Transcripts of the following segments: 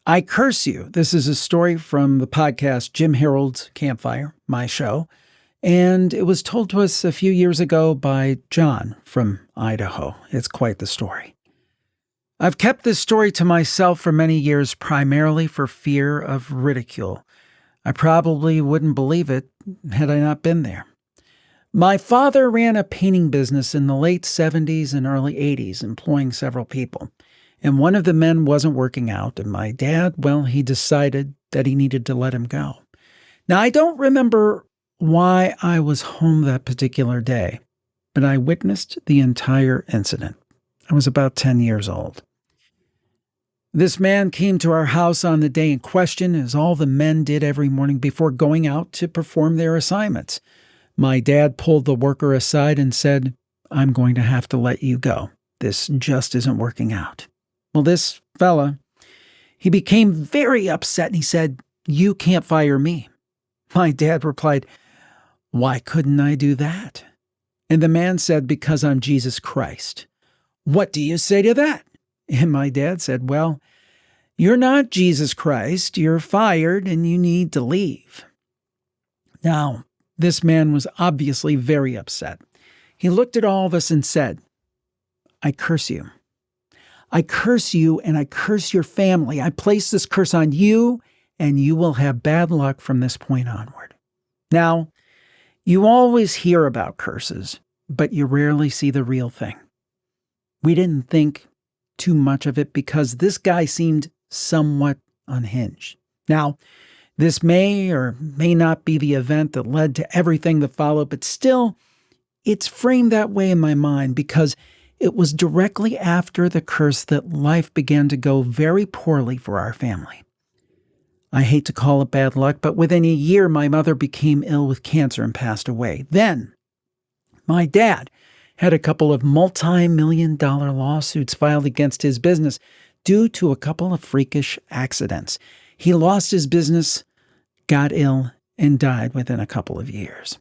I curse you. This is a story from the podcast Jim Harold's Campfire, my show, and it was told to us a few years ago by John from Idaho. It's quite the story. I've kept this story to myself for many years, primarily for fear of ridicule. I probably wouldn't believe it had I not been there. My father ran a painting business in the late 70s and early 80s, employing several people. And one of the men wasn't working out, and my dad, well, he decided that he needed to let him go. Now, I don't remember why I was home that particular day, but I witnessed the entire incident. I was about 10 years old. This man came to our house on the day in question, as all the men did every morning before going out to perform their assignments. My dad pulled the worker aside and said, "I'm going to have to let you go. This just isn't working out." Well, this fella, he became very upset and he said, "You can't fire me." My dad replied, "Why couldn't I do that?" And the man said, "Because I'm Jesus Christ." "What do you say to that?" And my dad said, "Well, you're not Jesus Christ. You're fired and you need to leave." Now, this man was obviously very upset. He looked at all of us and said, "I curse you. I curse you and I curse your family. I place this curse on you and you will have bad luck from this point onward." Now, you always hear about curses, but you rarely see the real thing. We didn't think too much of it because this guy seemed somewhat unhinged. Now, this may or may not be the event that led to everything that followed, but still, it's framed that way in my mind because it was directly after the curse that life began to go very poorly for our family. I hate to call it bad luck, but within a year, my mother became ill with cancer and passed away. Then, my dad had a couple of multi-million-dollar lawsuits filed against his business due to a couple of freakish accidents. He lost his business, got ill, and died within a couple of years.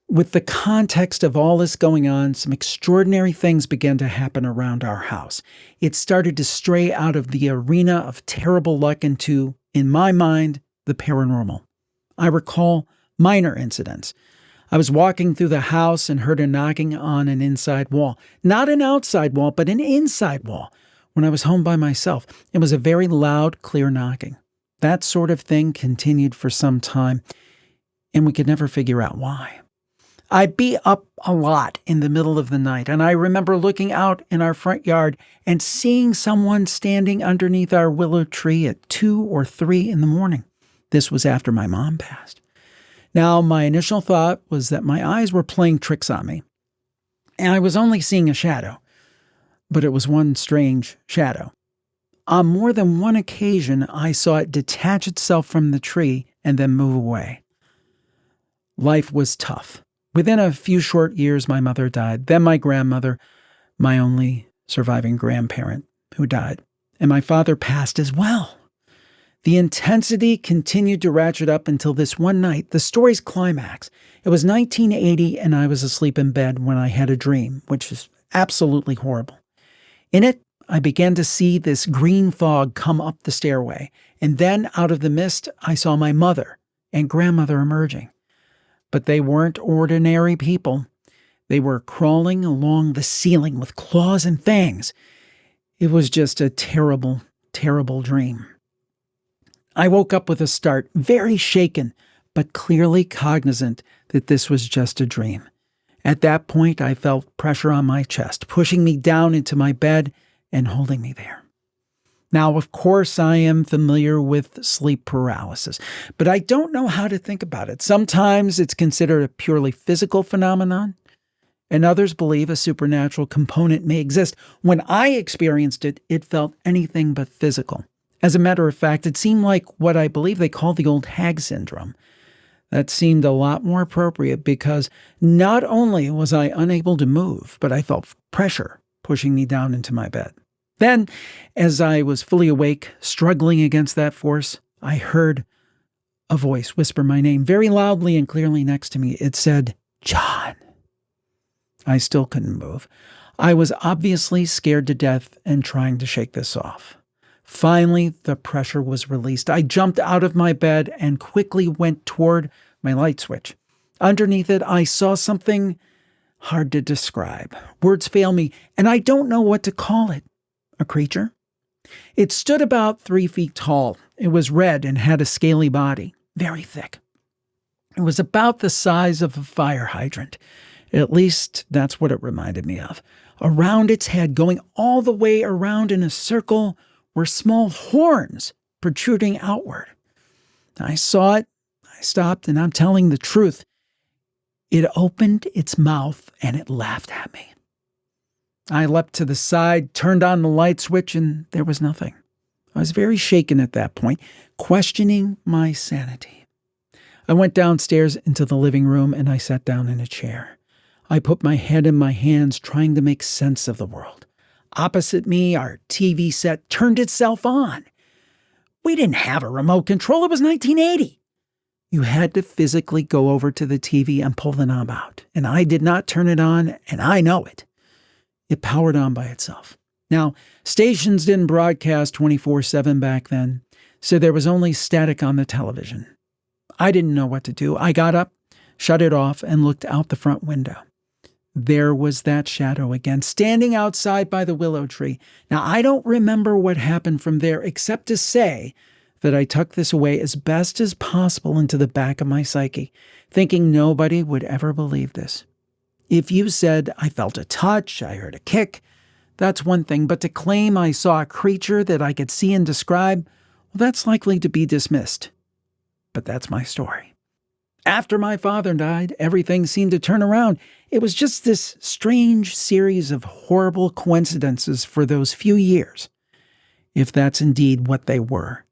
With the context of all this going on, some extraordinary things began to happen around our house. It started to stray out of the arena of terrible luck into, in my mind, the paranormal. I recall minor incidents. I was walking through the house and heard a knocking on an inside wall. Not an outside wall, but an inside wall. When I was home by myself, it was a very loud, clear knocking. That sort of thing continued for some time, and we could never figure out why. I'd be up a lot in the middle of the night, and I remember looking out in our front yard and seeing someone standing underneath our willow tree at 2 or 3 in the morning. This was after my mom passed. Now, my initial thought was that my eyes were playing tricks on me, and I was only seeing a shadow, but it was one strange shadow. On more than one occasion, I saw it detach itself from the tree and then move away. Life was tough. Within a few short years, my mother died, then my grandmother, my only surviving grandparent, who died, and my father passed as well. The intensity continued to ratchet up until this one night, the story's climax. It was 1980, and I was asleep in bed when I had a dream, which was absolutely horrible. In it, I began to see this green fog come up the stairway, and then out of the mist, I saw my mother and grandmother emerging. But they weren't ordinary people. They were crawling along the ceiling with claws and fangs. It was just a terrible, terrible dream. I woke up with a start, very shaken, but clearly cognizant that this was just a dream. At that point, I felt pressure on my chest, pushing me down into my bed and holding me there. Now, of course, I am familiar with sleep paralysis, but I don't know how to think about it. Sometimes it's considered a purely physical phenomenon, and others believe a supernatural component may exist. When I experienced it, it felt anything but physical. As a matter of fact, it seemed like what I believe they call the old hag syndrome. That seemed a lot more appropriate because not only was I unable to move, but I felt pressure pushing me down into my bed. Then, as I was fully awake, struggling against that force, I heard a voice whisper my name very loudly and clearly next to me. It said, "John." I still couldn't move. I was obviously scared to death and trying to shake this off. Finally, the pressure was released. I jumped out of my bed and quickly went toward my light switch. Underneath it, I saw something hard to describe. Words fail me, and I don't know what to call it. A creature? It stood about 3 feet tall. It was red and had a scaly body, very thick. It was about the size of a fire hydrant. At least that's what it reminded me of. Around its head, going all the way around in a circle, were small horns protruding outward. I saw it, I stopped, and I'm telling the truth. It opened its mouth and it laughed at me. I leapt to the side, turned on the light switch, and there was nothing. I was very shaken at that point, questioning my sanity. I went downstairs into the living room and I sat down in a chair. I put my head in my hands, trying to make sense of the world. Opposite me, our TV set turned itself on. We didn't have a remote control. It was 1980. You had to physically go over to the TV and pull the knob out. And I did not turn it on, and I know it. It powered on by itself. Now, stations didn't broadcast 24/7 back then, so there was only static on the television. I didn't know what to do. I got up, shut it off, and looked out the front window. There was that shadow again, standing outside by the willow tree. Now, I don't remember what happened from there, except to say that I tucked this away as best as possible into the back of my psyche, thinking nobody would ever believe this. If you said I felt a touch, I heard a kick, that's one thing, but to claim I saw a creature that I could see and describe, well, that's likely to be dismissed. But that's my story. After my father died, everything seemed to turn around. It was just this strange series of horrible coincidences for those few years, if that's indeed what they were.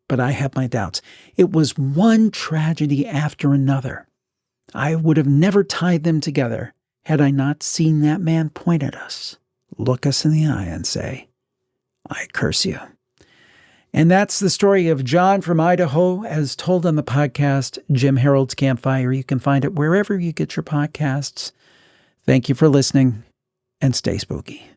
But I have my doubts. It was one tragedy after another. I would have never tied them together had I not seen that man point at us, look us in the eye, and say, "I curse you." And that's the story of John from Idaho, as told on the podcast, Jim Harold's Campfire. You can find it wherever you get your podcasts. Thank you for listening, and stay spooky.